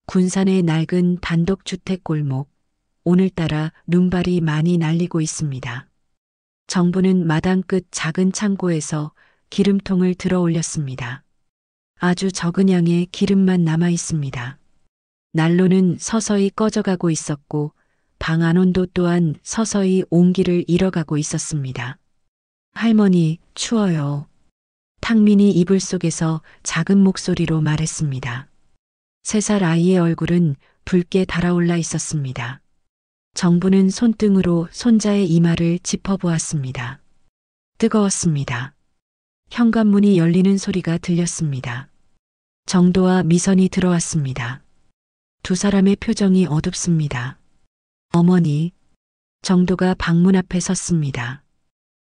군산의 낡은 단독주택 골목, 오늘따라 눈발이 많이 날리고 있습니다. 정부는 마당 끝 작은 창고에서 기름통을 들어 올렸습니다. 아주 적은 양의 기름만 남아 있습니다. 난로는 서서히 꺼져가고 있었고 방 안온도 또한 서서히 온기를 잃어가고 있었습니다. 할머니, 추워요. 탁민이 이불 속에서 작은 목소리로 말했습니다. 3살 아이의 얼굴은 붉게 달아올라 있었습니다. 정부는 손등으로 손자의 이마를 짚어보았습니다. 뜨거웠습니다. 현관문이 열리는 소리가 들렸습니다. 정도와 미선이 들어왔습니다. 두 사람의 표정이 어둡습니다. 어머니, 정도가 방문 앞에 섰습니다.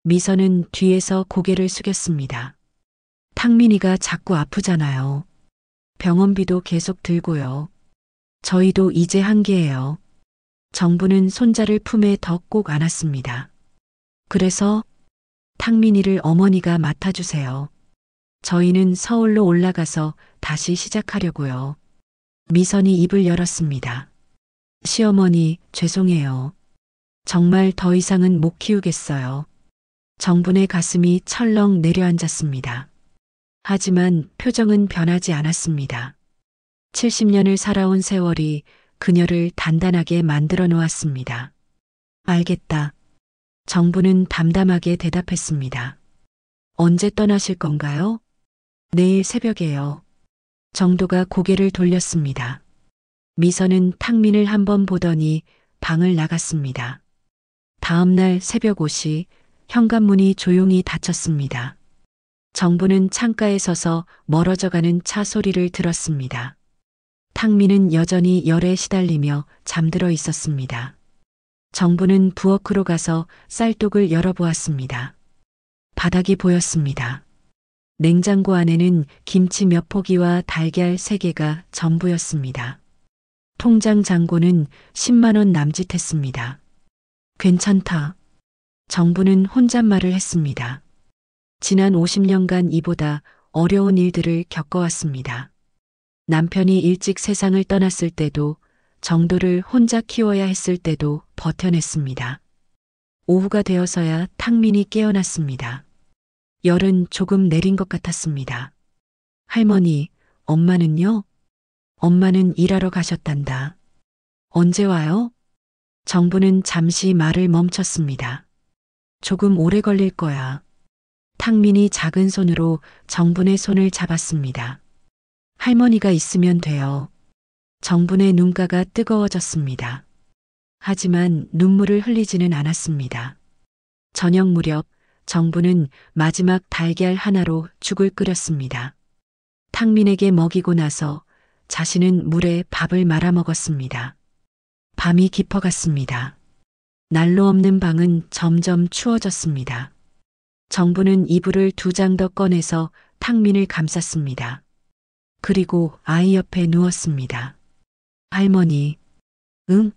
미선은 뒤에서 고개를 숙였습니다. 탁민이가 자꾸 아프잖아요. 병원비도 계속 들고요. 저희도 이제 한계예요. 정부는 손자를 품에 더 꼭 안았습니다. 그래서 탁민이를 어머니가 맡아주세요. 저희는 서울로 올라가서 다시 시작하려고요. 미선이 입을 열었습니다. 시어머니, 죄송해요. 정말 더 이상은 못 키우겠어요. 정분의 가슴이 철렁 내려앉았습니다. 하지만 표정은 변하지 않았습니다. 70년을 살아온 세월이 그녀를 단단하게 만들어 놓았습니다. 알겠다. 정부는 담담하게 대답했습니다. 언제 떠나실 건가요? 내일 새벽에요. 정도가 고개를 돌렸습니다. 미선은 탁민을 한번 보더니 방을 나갔습니다. 다음 날 새벽 5시 현관문이 조용히 닫혔습니다. 정부는 창가에 서서 멀어져가는 차 소리를 들었습니다. 탁민은 여전히 열에 시달리며 잠들어 있었습니다. 정부는 부엌으로 가서 쌀독을 열어보았습니다. 바닥이 보였습니다. 냉장고 안에는 김치 몇 포기와 달걀 3개가 전부였습니다. 통장 잔고는 10만 원 남짓했습니다. 괜찮다. 정부는 혼잣말을 했습니다. 지난 50년간 이보다 어려운 일들을 겪어왔습니다. 남편이 일찍 세상을 떠났을 때도, 정도를 혼자 키워야 했을 때도 버텨냈습니다. 오후가 되어서야 탁민이 깨어났습니다. 열은 조금 내린 것 같았습니다. 할머니, 엄마는요? 엄마는 일하러 가셨단다. 언제 와요? 정부는 잠시 말을 멈췄습니다. 조금 오래 걸릴 거야. 탁민이 작은 손으로 정분의 손을 잡았습니다. 할머니가 있으면 돼요. 정분의 눈가가 뜨거워졌습니다. 하지만 눈물을 흘리지는 않았습니다. 저녁 무렵 정부는 마지막 달걀 하나로 죽을 끓였습니다. 탁민에게 먹이고 나서 자신은 물에 밥을 말아 먹었습니다. 밤이 깊어갔습니다. 난로 없는 방은 점점 추워졌습니다. 정부는 이불을 2장 더 꺼내서 탁민을 감쌌습니다. 그리고 아이 옆에 누웠습니다. 할머니, 응?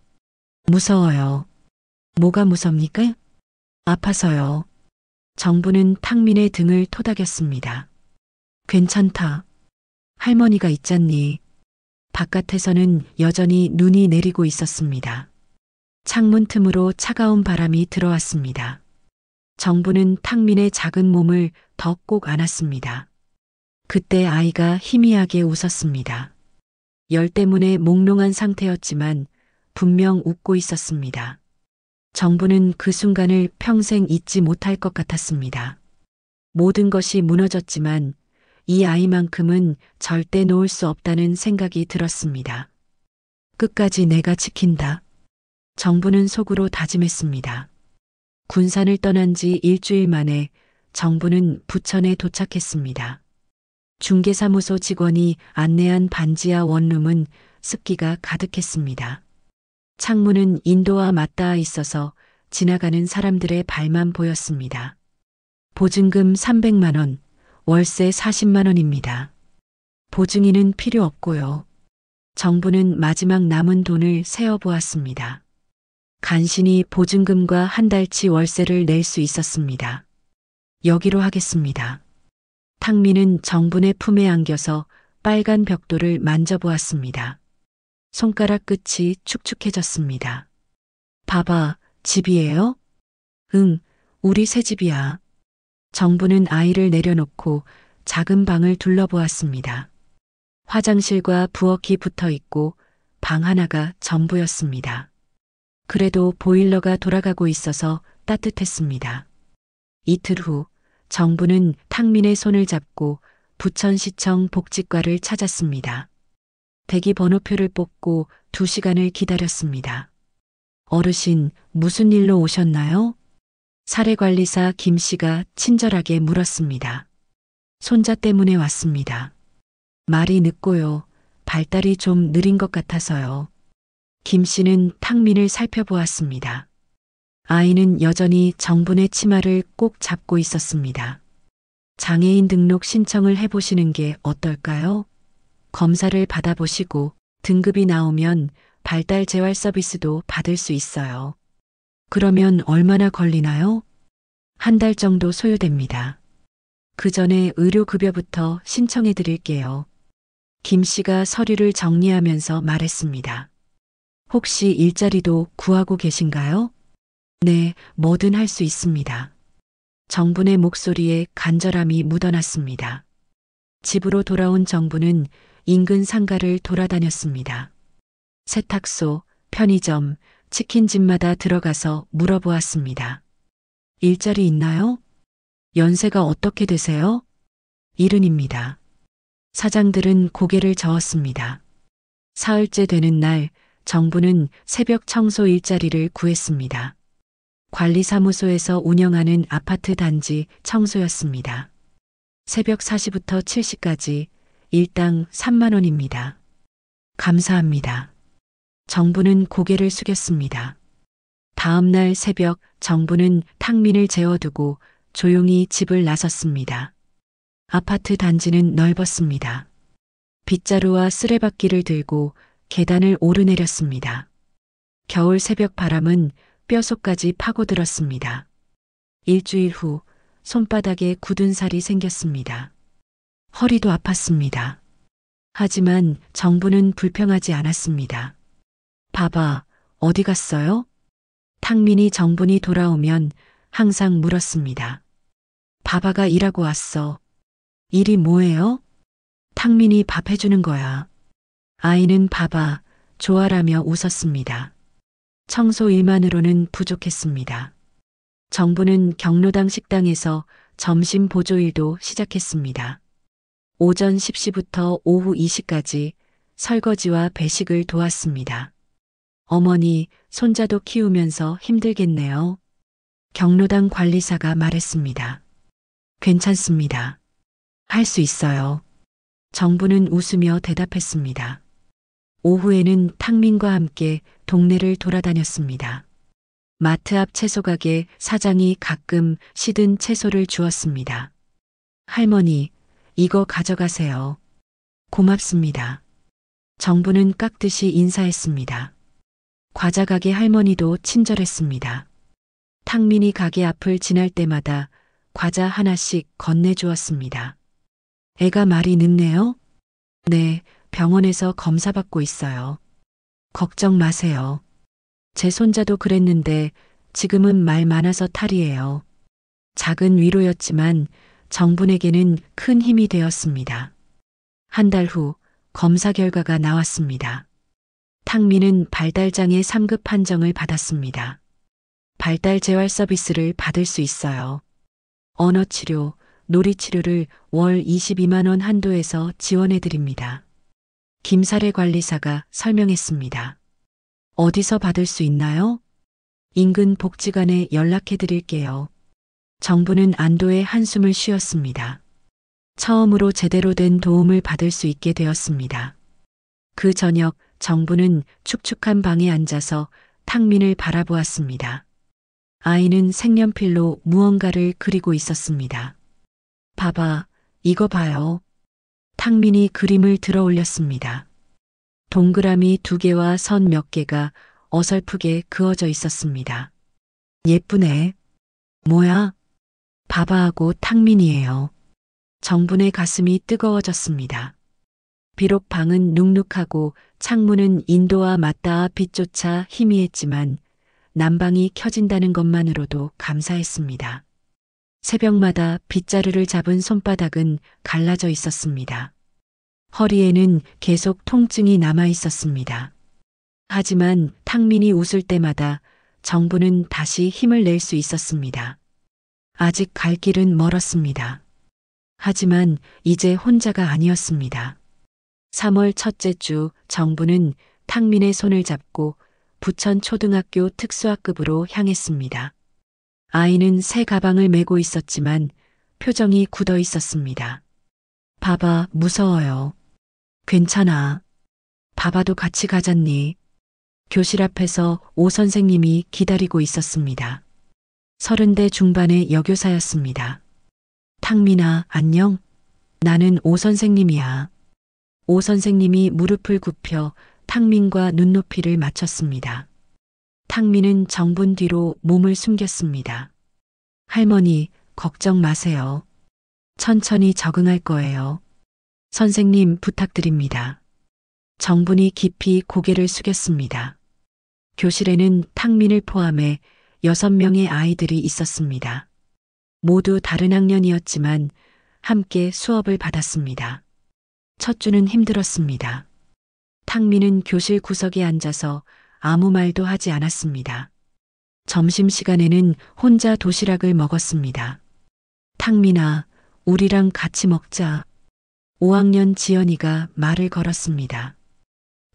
무서워요. 뭐가 무섭니까? 아파서요. 정부는 탁민의 등을 토닥였습니다. 괜찮다. 할머니가 있잖니. 바깥에서는 여전히 눈이 내리고 있었습니다. 창문 틈으로 차가운 바람이 들어왔습니다. 정부는 탁민의 작은 몸을 더 꼭 안았습니다. 그때 아이가 희미하게 웃었습니다. 열 때문에 몽롱한 상태였지만 분명 웃고 있었습니다. 정부는 그 순간을 평생 잊지 못할 것 같았습니다. 모든 것이 무너졌지만 이 아이만큼은 절대 놓을 수 없다는 생각이 들었습니다. 끝까지 내가 지킨다. 정부는 속으로 다짐했습니다. 군산을 떠난 지 일주일 만에 정부는 부천에 도착했습니다. 중개사무소 직원이 안내한 반지하 원룸은 습기가 가득했습니다. 창문은 인도와 맞닿아 있어서 지나가는 사람들의 발만 보였습니다. 보증금 300만 원, 월세 40만 원입니다. 보증인은 필요 없고요. 정부는 마지막 남은 돈을 세어보았습니다. 간신히 보증금과 한 달치 월세를 낼 수 있었습니다. 여기로 하겠습니다. 탁민은 정분의 품에 안겨서 빨간 벽돌을 만져보았습니다. 손가락 끝이 축축해졌습니다. 봐봐, 집이에요? 응, 우리 새 집이야. 정부는 아이를 내려놓고 작은 방을 둘러보았습니다. 화장실과 부엌이 붙어 있고 방 하나가 전부였습니다. 그래도 보일러가 돌아가고 있어서 따뜻했습니다. 이틀 후 정부는 탁민의 손을 잡고 부천시청 복지과를 찾았습니다. 대기 번호표를 뽑고 2시간을 기다렸습니다. 어르신, 무슨 일로 오셨나요? 사례관리사 김 씨가 친절하게 물었습니다. 손자 때문에 왔습니다. 말이 늦고요. 발달이 좀 느린 것 같아서요. 김 씨는 탁민을 살펴보았습니다. 아이는 여전히 정분의 치마를 꼭 잡고 있었습니다. 장애인 등록 신청을 해보시는 게 어떨까요? 검사를 받아보시고 등급이 나오면 발달 재활 서비스도 받을 수 있어요. 그러면 얼마나 걸리나요? 1달 정도 소요됩니다. 그 전에 의료급여부터 신청해 드릴게요. 김 씨가 서류를 정리하면서 말했습니다. 혹시 일자리도 구하고 계신가요? 네, 뭐든 할 수 있습니다. 정분의 목소리에 간절함이 묻어났습니다. 집으로 돌아온 정부는 인근 상가를 돌아다녔습니다. 세탁소, 편의점, 치킨집마다 들어가서 물어보았습니다. 일자리 있나요? 연세가 어떻게 되세요? 70입니다. 사장들은 고개를 저었습니다. 사흘째 되는 날 정부는 새벽 청소 일자리를 구했습니다. 관리사무소에서 운영하는 아파트 단지 청소였습니다. 새벽 4시부터 7시까지 일당 3만 원입니다. 감사합니다. 정부는 고개를 숙였습니다. 다음 날 새벽 정부는 탁민을 재워두고 조용히 집을 나섰습니다. 아파트 단지는 넓었습니다. 빗자루와 쓰레받기를 들고 계단을 오르내렸습니다. 겨울 새벽 바람은 뼛속까지 파고들었습니다. 일주일 후 손바닥에 굳은 살이 생겼습니다. 허리도 아팠습니다. 하지만 정부는 불평하지 않았습니다. 봐봐, 어디 갔어요? 탁민이 정분이 돌아오면 항상 물었습니다. 바바가 일하고 왔어. 일이 뭐예요? 탁민이 밥 해주는 거야. 아이는 바바, 좋아라며 웃었습니다. 청소 일만으로는 부족했습니다. 정부는 경로당 식당에서 점심 보조일도 시작했습니다. 오전 10시부터 오후 2시까지 설거지와 배식을 도왔습니다. 어머니, 손자도 키우면서 힘들겠네요. 경로당 관리사가 말했습니다. 괜찮습니다. 할 수 있어요. 정부는 웃으며 대답했습니다. 오후에는 탁민과 함께 동네를 돌아다녔습니다. 마트 앞 채소가게 사장이 가끔 시든 채소를 주었습니다. 할머니, 이거 가져가세요. 고맙습니다. 정부는 깍듯이 인사했습니다. 과자 가게 할머니도 친절했습니다. 탁민이 가게 앞을 지날 때마다 과자 하나씩 건네주었습니다. 애가 말이 늦네요? 네, 병원에서 검사받고 있어요. 걱정 마세요. 제 손자도 그랬는데 지금은 말 많아서 탈이에요. 작은 위로였지만 정분에게는 큰 힘이 되었습니다. 1달 후 검사 결과가 나왔습니다. 탁민은 발달장애 3급 판정을 받았습니다. 발달 재활 서비스를 받을 수 있어요. 언어치료, 놀이치료를 월 22만 원 한도에서 지원해 드립니다. 김사례 관리사가 설명했습니다. 어디서 받을 수 있나요? 인근 복지관에 연락해 드릴게요. 정부는 안도의 한숨을 쉬었습니다. 처음으로 제대로 된 도움을 받을 수 있게 되었습니다. 그 저녁 정부는 축축한 방에 앉아서 탁민을 바라보았습니다. 아이는 색연필로 무언가를 그리고 있었습니다. 봐봐, 이거 봐요. 탁민이 그림을 들어 올렸습니다. 동그라미 2개와 선 몇 개가 어설프게 그어져 있었습니다. 예쁘네. 뭐야? 바바하고 탁민이에요. 정분의 가슴이 뜨거워졌습니다. 비록 방은 눅눅하고 창문은 인도와 맞닿아 빛조차 희미했지만 난방이 켜진다는 것만으로도 감사했습니다. 새벽마다 빗자루를 잡은 손바닥은 갈라져 있었습니다. 허리에는 계속 통증이 남아 있었습니다. 하지만 탕민이 웃을 때마다 정부는 다시 힘을 낼 수 있었습니다. 아직 갈 길은 멀었습니다. 하지만 이제 혼자가 아니었습니다. 3월 첫째 주 정부는 탕민의 손을 잡고 부천 초등학교 특수학급으로 향했습니다. 아이는 새 가방을 메고 있었지만 표정이 굳어 있었습니다. 바바, 무서워요. 괜찮아. 바바도 같이 가잖니. 교실 앞에서 오 선생님이 기다리고 있었습니다. 30대 중반의 여교사였습니다. 탕민아, 안녕? 나는 오 선생님이야. 오 선생님이 무릎을 굽혀 탕민과 눈높이를 맞췄습니다. 탕민은 정분 뒤로 몸을 숨겼습니다. 할머니, 걱정 마세요. 천천히 적응할 거예요. 선생님, 부탁드립니다. 정분이 깊이 고개를 숙였습니다. 교실에는 탕민을 포함해 6명의 아이들이 있었습니다. 모두 다른 학년이었지만 함께 수업을 받았습니다. 첫 주는 힘들었습니다. 탕민은 교실 구석에 앉아서 아무 말도 하지 않았습니다. 점심시간에는 혼자 도시락을 먹었습니다. 탕민아, 우리랑 같이 먹자. 5학년 지연이가 말을 걸었습니다.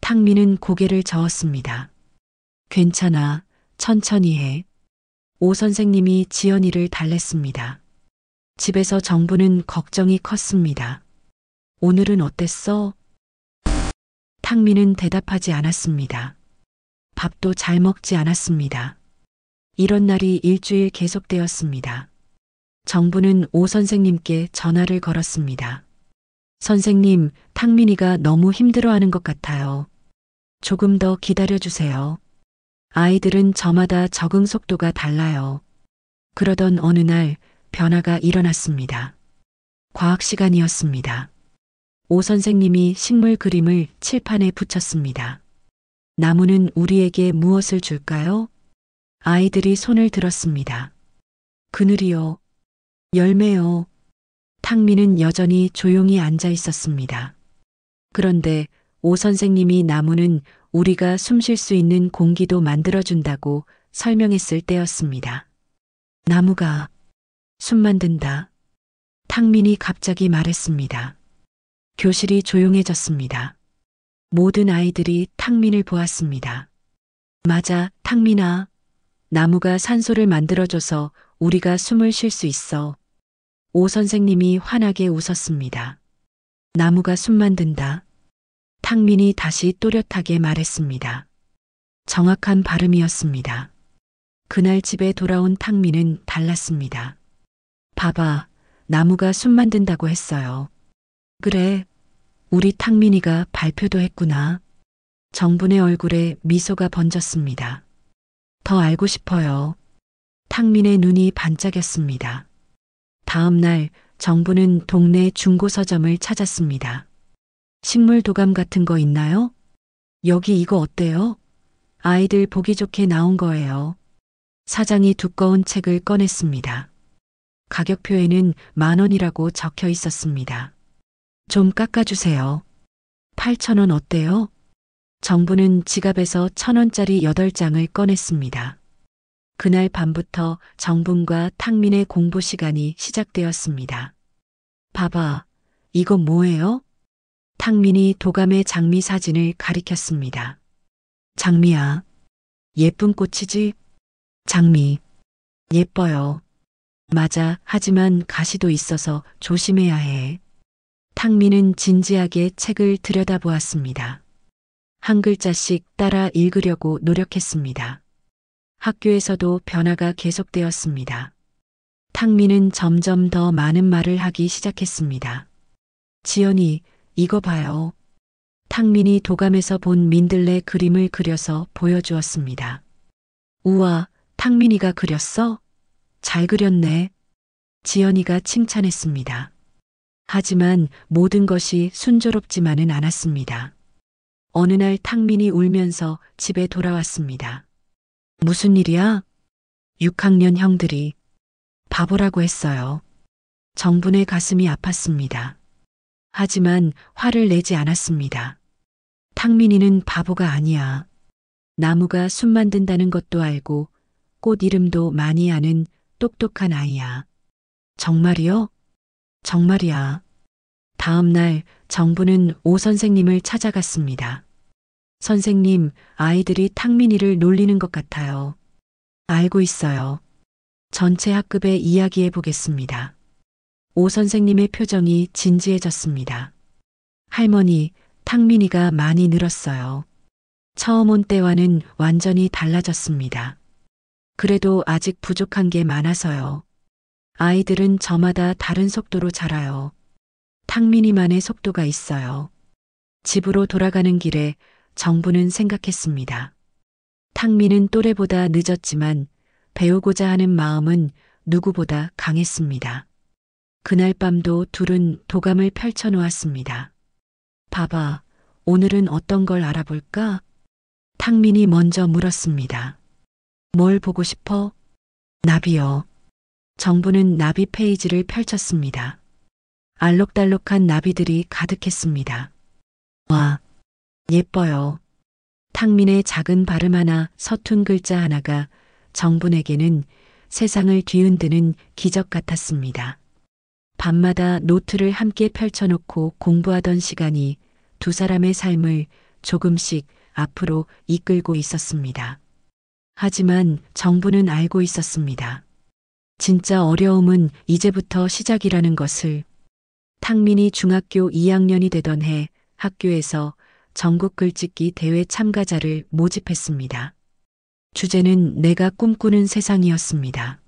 탕민은 고개를 저었습니다. 괜찮아, 천천히 해. 오 선생님이 지연이를 달랬습니다. 집에서 정부는 걱정이 컸습니다. 오늘은 어땠어? 탕민은 대답하지 않았습니다. 밥도 잘 먹지 않았습니다. 이런 날이 일주일 계속되었습니다. 정부는 오 선생님께 전화를 걸었습니다. 선생님, 탕민이가 너무 힘들어하는 것 같아요. 조금 더 기다려주세요. 아이들은 저마다 적응 속도가 달라요. 그러던 어느 날 변화가 일어났습니다. 과학 시간이었습니다. 오 선생님이 식물 그림을 칠판에 붙였습니다. 나무는 우리에게 무엇을 줄까요? 아이들이 손을 들었습니다. 그늘이요. 열매요. 탕민은 여전히 조용히 앉아 있었습니다. 그런데 오 선생님이 나무는 우리가 숨 쉴 수 있는 공기도 만들어준다고 설명했을 때였습니다. 나무가 숨 만든다. 탕민이 갑자기 말했습니다. 교실이 조용해졌습니다. 모든 아이들이 탕민을 보았습니다. 맞아, 탕민아. 나무가 산소를 만들어줘서 우리가 숨을 쉴 수 있어. 오 선생님이 환하게 웃었습니다. 나무가 숨 만든다. 탕민이 다시 또렷하게 말했습니다. 정확한 발음이었습니다. 그날 집에 돌아온 탕민은 달랐습니다. 봐봐, 나무가 숨 만든다고 했어요. 그래, 우리 탕민이가 발표도 했구나. 정분의 얼굴에 미소가 번졌습니다. 더 알고 싶어요. 탕민의 눈이 반짝였습니다. 다음 날 정부는 동네 중고 서점을 찾았습니다. 식물 도감 같은 거 있나요? 여기 이거 어때요? 아이들 보기 좋게 나온 거예요. 사장이 두꺼운 책을 꺼냈습니다. 가격표에는 10,000원이라고 적혀 있었습니다. 좀 깎아주세요. 8,000원 어때요? 정부는 지갑에서 1,000원짜리 8장을 꺼냈습니다. 그날 밤부터 정분과 탕민의 공부 시간이 시작되었습니다. 봐봐, 이거 뭐예요? 탕민이 도감의 장미 사진을 가리켰습니다. 장미야, 예쁜 꽃이지? 장미, 예뻐요. 맞아, 하지만 가시도 있어서 조심해야 해. 탕민은 진지하게 책을 들여다보았습니다. 한 글자씩 따라 읽으려고 노력했습니다. 학교에서도 변화가 계속되었습니다. 탕민은 점점 더 많은 말을 하기 시작했습니다. 지연이, 이거 봐요. 탕민이 도감에서 본 민들레 그림을 그려서 보여주었습니다. 우와, 탕민이가 그렸어? 잘 그렸네. 지연이가 칭찬했습니다. 하지만 모든 것이 순조롭지만은 않았습니다. 어느 날 탁민이 울면서 집에 돌아왔습니다. 무슨 일이야? 6학년 형들이 바보라고 했어요. 정분의 가슴이 아팠습니다. 하지만 화를 내지 않았습니다. 탁민이는 바보가 아니야. 나무가 숨 만든다는 것도 알고 꽃 이름도 많이 아는 똑똑한 아이야. 정말이요? 정말이야. 다음 날 정부는 오 선생님을 찾아갔습니다. 선생님, 아이들이 탁민이를 놀리는 것 같아요. 알고 있어요. 전체 학급에 이야기해 보겠습니다. 오 선생님의 표정이 진지해졌습니다. 할머니, 탁민이가 많이 늘었어요. 처음 온 때와는 완전히 달라졌습니다. 그래도 아직 부족한 게 많아서요. 아이들은 저마다 다른 속도로 자라요. 탁민이만의 속도가 있어요. 집으로 돌아가는 길에 정부는 생각했습니다. 탁민은 또래보다 늦었지만 배우고자 하는 마음은 누구보다 강했습니다. 그날 밤도 둘은 도감을 펼쳐놓았습니다. 봐봐, 오늘은 어떤 걸 알아볼까? 탁민이 먼저 물었습니다. 뭘 보고 싶어? 나비요. 정부는 나비 페이지를 펼쳤습니다. 알록달록한 나비들이 가득했습니다. 와, 예뻐요. 탁민의 작은 발음 하나, 서툰 글자 하나가 정분에게는 세상을 뒤흔드는 기적 같았습니다. 밤마다 노트를 함께 펼쳐놓고 공부하던 시간이 두 사람의 삶을 조금씩 앞으로 이끌고 있었습니다. 하지만 정부는 알고 있었습니다. 진짜 어려움은 이제부터 시작이라는 것을. 탁민이 중학교 2학년이 되던 해 학교에서 전국 글짓기 대회 참가자를 모집했습니다. 주제는 내가 꿈꾸는 세상이었습니다.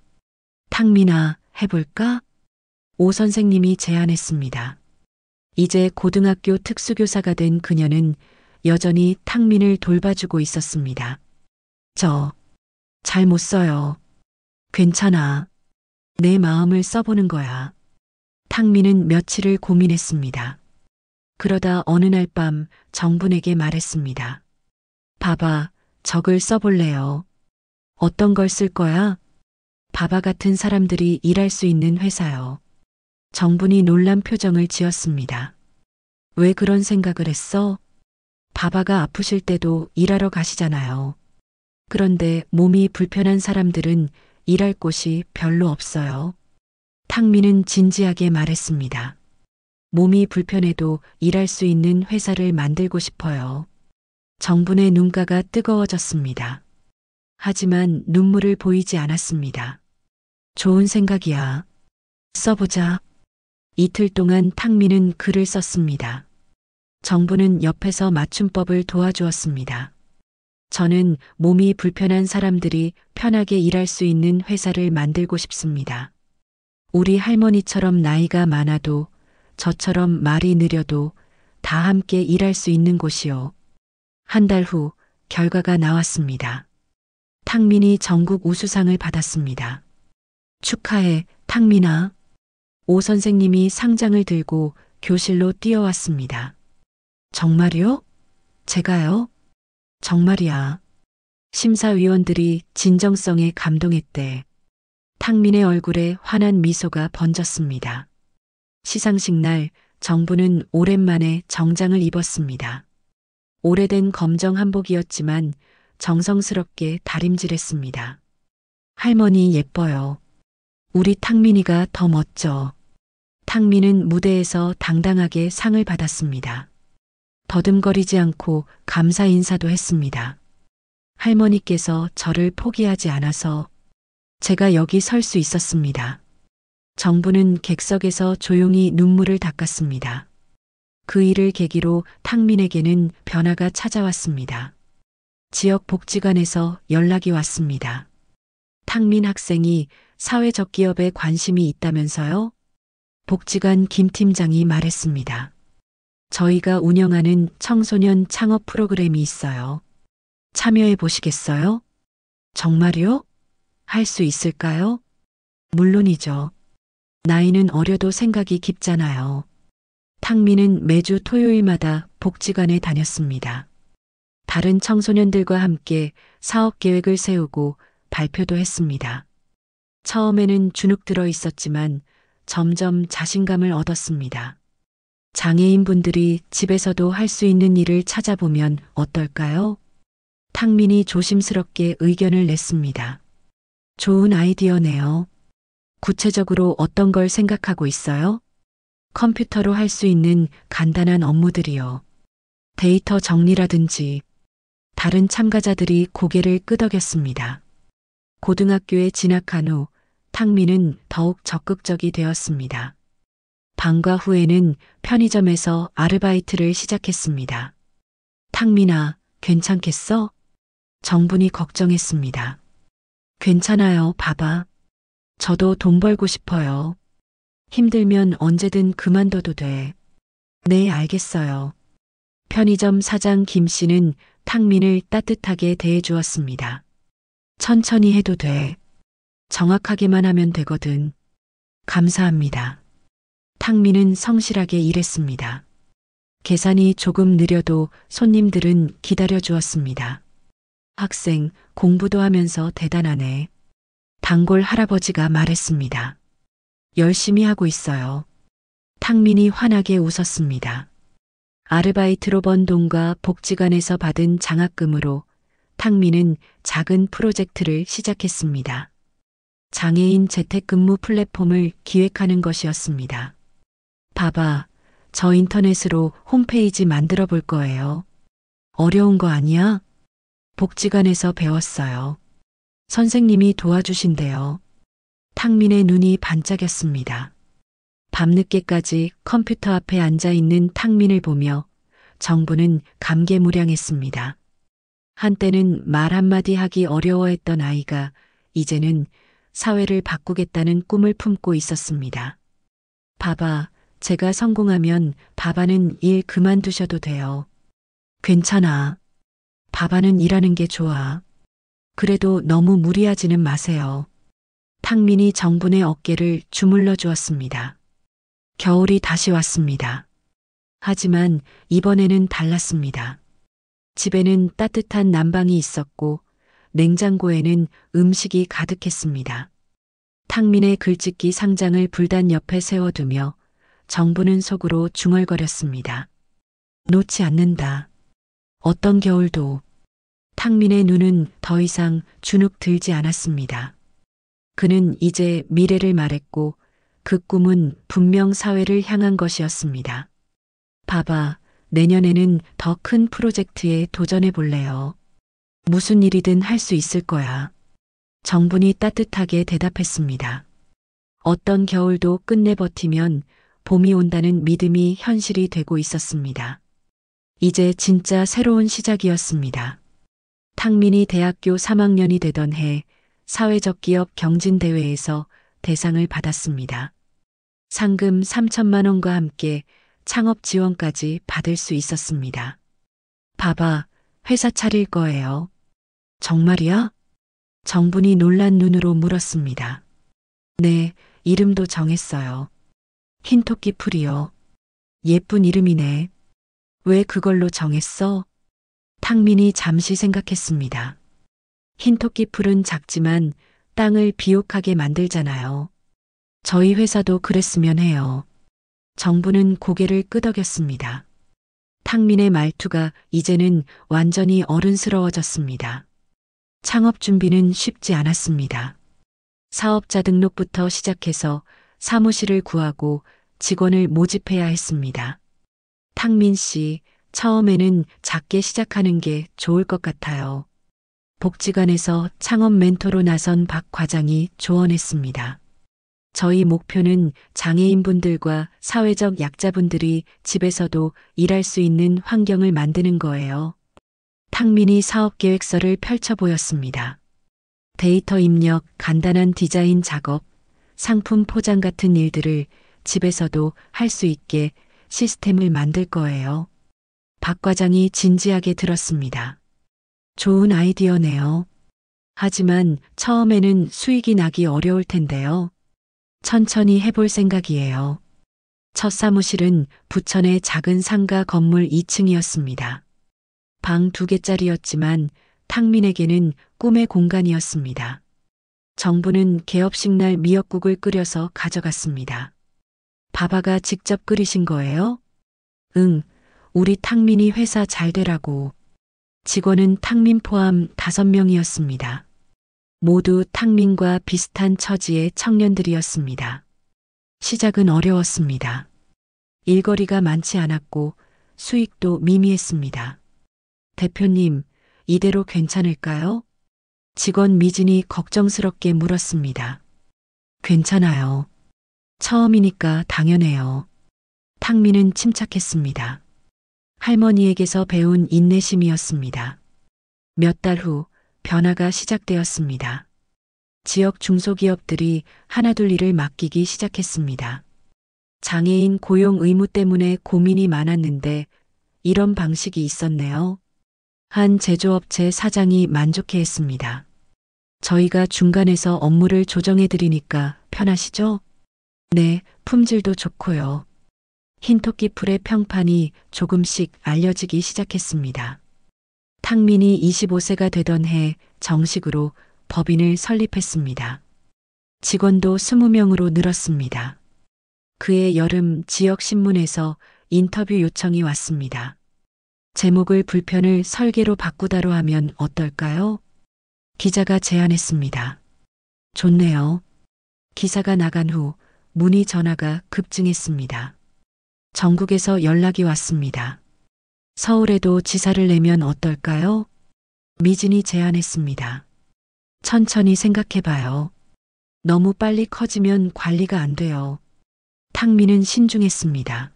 탁민아, 해볼까? 오 선생님이 제안했습니다. 이제 고등학교 특수교사가 된 그녀는 여전히 탁민을 돌봐주고 있었습니다. 잘 못 써요. 괜찮아. 내 마음을 써보는 거야. 탁민은 며칠을 고민했습니다. 그러다 어느 날 밤 정분에게 말했습니다. 봐봐, 적을 써볼래요. 어떤 걸 쓸 거야? 바바 같은 사람들이 일할 수 있는 회사요. 정분이 놀란 표정을 지었습니다. 왜 그런 생각을 했어? 바바가 아프실 때도 일하러 가시잖아요. 그런데 몸이 불편한 사람들은 일할 곳이 별로 없어요. 탁민은 진지하게 말했습니다. 몸이 불편해도 일할 수 있는 회사를 만들고 싶어요. 정분의 눈가가 뜨거워졌습니다. 하지만 눈물을 보이지 않았습니다. 좋은 생각이야. 써보자. 이틀 동안 탁민은 글을 썼습니다. 정부는 옆에서 맞춤법을 도와주었습니다. 저는 몸이 불편한 사람들이 편하게 일할 수 있는 회사를 만들고 싶습니다. 우리 할머니처럼 나이가 많아도 저처럼 말이 느려도 다 함께 일할 수 있는 곳이요. 한 달 후 결과가 나왔습니다. 탁민이 전국 우수상을 받았습니다. 축하해, 탁민아. 오 선생님이 상장을 들고 교실로 뛰어왔습니다. 정말요? 제가요? 정말이야. 심사위원들이 진정성에 감동했대. 탁민의 얼굴에 환한 미소가 번졌습니다. 시상식 날 정부는 오랜만에 정장을 입었습니다. 오래된 검정 한복이었지만 정성스럽게 다림질했습니다. 할머니 예뻐요. 우리 탁민이가 더 멋져. 탁민은 무대에서 당당하게 상을 받았습니다. 더듬거리지 않고 감사 인사도 했습니다. 할머니께서 저를 포기하지 않아서 제가 여기 설 수 있었습니다. 정부는 객석에서 조용히 눈물을 닦았습니다. 그 일을 계기로 탁민에게는 변화가 찾아왔습니다. 지역 복지관에서 연락이 왔습니다. 탁민 학생이 사회적 기업에 관심이 있다면서요? 복지관 김 팀장이 말했습니다. 저희가 운영하는 청소년 창업 프로그램이 있어요. 참여해 보시겠어요? 정말요? 할 수 있을까요? 물론이죠. 나이는 어려도 생각이 깊잖아요. 탕미는 매주 토요일마다 복지관에 다녔습니다. 다른 청소년들과 함께 사업 계획을 세우고 발표도 했습니다. 처음에는 주눅 들어 있었지만 점점 자신감을 얻었습니다. 장애인분들이 집에서도 할 수 있는 일을 찾아보면 어떨까요? 탕민이 조심스럽게 의견을 냈습니다. 좋은 아이디어네요. 구체적으로 어떤 걸 생각하고 있어요? 컴퓨터로 할 수 있는 간단한 업무들이요. 데이터 정리라든지. 다른 참가자들이 고개를 끄덕였습니다. 고등학교에 진학한 후 탕민은 더욱 적극적이 되었습니다. 방과 후에는 편의점에서 아르바이트를 시작했습니다. 탕민아, 괜찮겠어? 정분이 걱정했습니다. 괜찮아요, 봐봐. 저도 돈 벌고 싶어요. 힘들면 언제든 그만둬도 돼. 네, 알겠어요. 편의점 사장 김 씨는 탕민을 따뜻하게 대해주었습니다. 천천히 해도 돼. 정확하게만 하면 되거든. 감사합니다. 탕민은 성실하게 일했습니다. 계산이 조금 느려도 손님들은 기다려 주었습니다. 학생, 공부도 하면서 대단하네. 단골 할아버지가 말했습니다. 열심히 하고 있어요. 탕민이 환하게 웃었습니다. 아르바이트로 번 돈과 복지관에서 받은 장학금으로 탕민은 작은 프로젝트를 시작했습니다. 장애인 재택근무 플랫폼을 기획하는 것이었습니다. 봐봐, 저 인터넷으로 홈페이지 만들어 볼 거예요. 어려운 거 아니야? 복지관에서 배웠어요. 선생님이 도와주신대요. 탕민의 눈이 반짝였습니다. 밤늦게까지 컴퓨터 앞에 앉아 있는 탕민을 보며 정부는 감개무량했습니다. 한때는 말 한마디 하기 어려워했던 아이가 이제는 사회를 바꾸겠다는 꿈을 품고 있었습니다. 봐봐, 제가 성공하면 바바는 일 그만두셔도 돼요. 괜찮아. 바바는 일하는 게 좋아. 그래도 너무 무리하지는 마세요. 탕민이 정분의 어깨를 주물러 주었습니다. 겨울이 다시 왔습니다. 하지만 이번에는 달랐습니다. 집에는 따뜻한 난방이 있었고 냉장고에는 음식이 가득했습니다. 탕민의 글짓기 상장을 불단 옆에 세워두며 정부는 속으로 중얼거렸습니다. 놓지 않는다. 어떤 겨울도. 탕민의 눈은 더 이상 주눅 들지 않았습니다. 그는 이제 미래를 말했고 그 꿈은 분명 사회를 향한 것이었습니다. 봐봐, 내년에는 더 큰 프로젝트에 도전해 볼래요. 무슨 일이든 할 수 있을 거야. 정분이 따뜻하게 대답했습니다. 어떤 겨울도 끝내 버티면 봄이 온다는 믿음이 현실이 되고 있었습니다. 이제 진짜 새로운 시작이었습니다. 탕민이 대학교 3학년이 되던 해 사회적 기업 경진대회에서 대상을 받았습니다. 상금 3천만 원과 함께 창업 지원까지 받을 수 있었습니다. 봐봐, 회사 차릴 거예요. 정말이야? 정분이 놀란 눈으로 물었습니다. 네, 이름도 정했어요. 흰토끼 풀이요. 예쁜 이름이네. 왜 그걸로 정했어? 탕민이 잠시 생각했습니다. 흰토끼 풀은 작지만 땅을 비옥하게 만들잖아요. 저희 회사도 그랬으면 해요. 정부는 고개를 끄덕였습니다. 탕민의 말투가 이제는 완전히 어른스러워졌습니다. 창업 준비는 쉽지 않았습니다. 사업자 등록부터 시작해서 사무실을 구하고 직원을 모집해야 했습니다. 탕민 씨, 처음에는 작게 시작하는 게 좋을 것 같아요. 복지관에서 창업 멘토로 나선 박 과장이 조언했습니다. 저희 목표는 장애인분들과 사회적 약자분들이 집에서도 일할 수 있는 환경을 만드는 거예요. 탕민이 사업계획서를 펼쳐 보였습니다. 데이터 입력, 간단한 디자인 작업, 상품 포장 같은 일들을 집에서도 할 수 있게 시스템을 만들 거예요. 박 과장이 진지하게 들었습니다. 좋은 아이디어네요. 하지만 처음에는 수익이 나기 어려울 텐데요. 천천히 해볼 생각이에요. 첫 사무실은 부천의 작은 상가 건물 2층이었습니다. 방 2개짜리였지만 탕민에게는 꿈의 공간이었습니다. 정부는 개업식 날 미역국을 끓여서 가져갔습니다. 바바가 직접 끓이신 거예요? 응, 우리 탕민이 회사 잘 되라고. 직원은 탕민 포함 5명이었습니다. 모두 탕민과 비슷한 처지의 청년들이었습니다. 시작은 어려웠습니다. 일거리가 많지 않았고 수익도 미미했습니다. 대표님, 이대로 괜찮을까요? 직원 미진이 걱정스럽게 물었습니다. 괜찮아요. 처음이니까 당연해요. 탕민은 침착했습니다. 할머니에게서 배운 인내심이었습니다. 몇 달 후 변화가 시작되었습니다. 지역 중소기업들이 하나둘 일을 맡기기 시작했습니다. 장애인 고용 의무 때문에 고민이 많았는데 이런 방식이 있었네요. 한 제조업체 사장이 만족해했습니다. 저희가 중간에서 업무를 조정해드리니까 편하시죠? 네, 품질도 좋고요. 흰토끼 풀의 평판이 조금씩 알려지기 시작했습니다. 탕민이 25세가 되던 해 정식으로 법인을 설립했습니다. 직원도 20명으로 늘었습니다. 그해 여름 지역 신문에서 인터뷰 요청이 왔습니다. 제목을 불편을 설계로 바꾸다로 하면 어떨까요? 기자가 제안했습니다. 좋네요. 기사가 나간 후 문의 전화가 급증했습니다. 전국에서 연락이 왔습니다. 서울에도 지사를 내면 어떨까요? 미진이 제안했습니다. 천천히 생각해봐요. 너무 빨리 커지면 관리가 안 돼요. 탕민은 신중했습니다.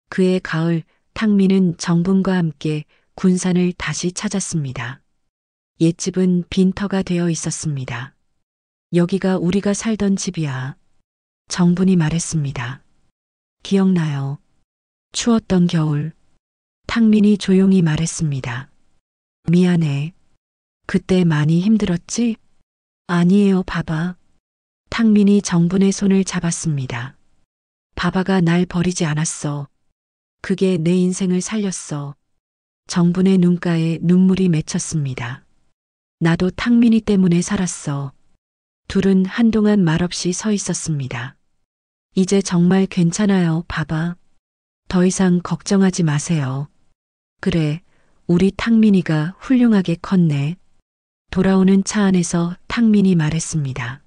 그해 가을 탕민은 정분과 함께 군산을 다시 찾았습니다. 옛집은 빈터가 되어 있었습니다. 여기가 우리가 살던 집이야. 정분이 말했습니다. 기억나요. 추웠던 겨울. 탕민이 조용히 말했습니다. 미안해. 그때 많이 힘들었지? 아니에요, 바바. 탕민이 정분의 손을 잡았습니다. 바바가 날 버리지 않았어. 그게 내 인생을 살렸어. 정분의 눈가에 눈물이 맺혔습니다. 나도 탕민이 때문에 살았어. 둘은 한동안 말없이 서 있었습니다. 이제 정말 괜찮아요, 바바. 더 이상 걱정하지 마세요. 그래, 우리 탕민이가 훌륭하게 컸네. 돌아오는 차 안에서 탕민이 말했습니다.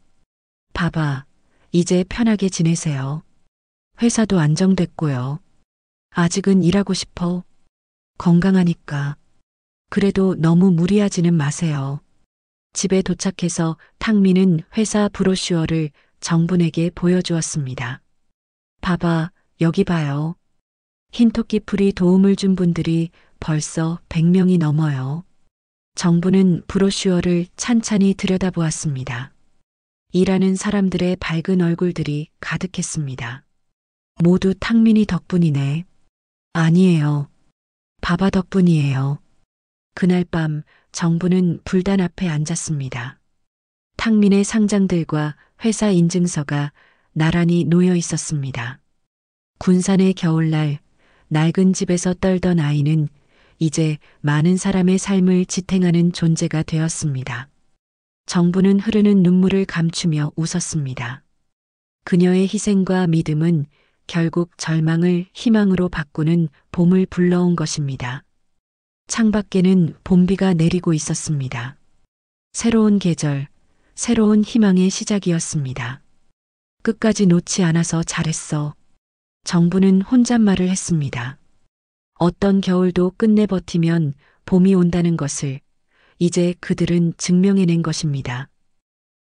바바, 이제 편하게 지내세요. 회사도 안정됐고요. 아직은 일하고 싶어. 건강하니까. 그래도 너무 무리하지는 마세요. 집에 도착해서 탕민은 회사 브로슈어를 정분에게 보여주었습니다. 봐봐, 여기 봐요. 흰토끼 풀이 도움을 준 분들이 벌써 100명이 넘어요. 정부는 브로슈어를 찬찬히 들여다보았습니다. 일하는 사람들의 밝은 얼굴들이 가득했습니다. 모두 탕민이 덕분이네. 아니에요. 바바 덕분이에요. 그날 밤 정부는 불단 앞에 앉았습니다. 탕민의 상장들과 회사 인증서가 나란히 놓여 있었습니다. 군산의 겨울날 낡은 집에서 떨던 아이는 이제 많은 사람의 삶을 지탱하는 존재가 되었습니다. 정부는 흐르는 눈물을 감추며 웃었습니다. 그녀의 희생과 믿음은 결국 절망을 희망으로 바꾸는 봄을 불러온 것입니다. 창밖에는 봄비가 내리고 있었습니다. 새로운 계절, 새로운 희망의 시작이었습니다. 끝까지 놓지 않아서 잘했어. 정부는 혼잣말을 했습니다. 어떤 겨울도 끝내 버티면 봄이 온다는 것을 이제 그들은 증명해낸 것입니다.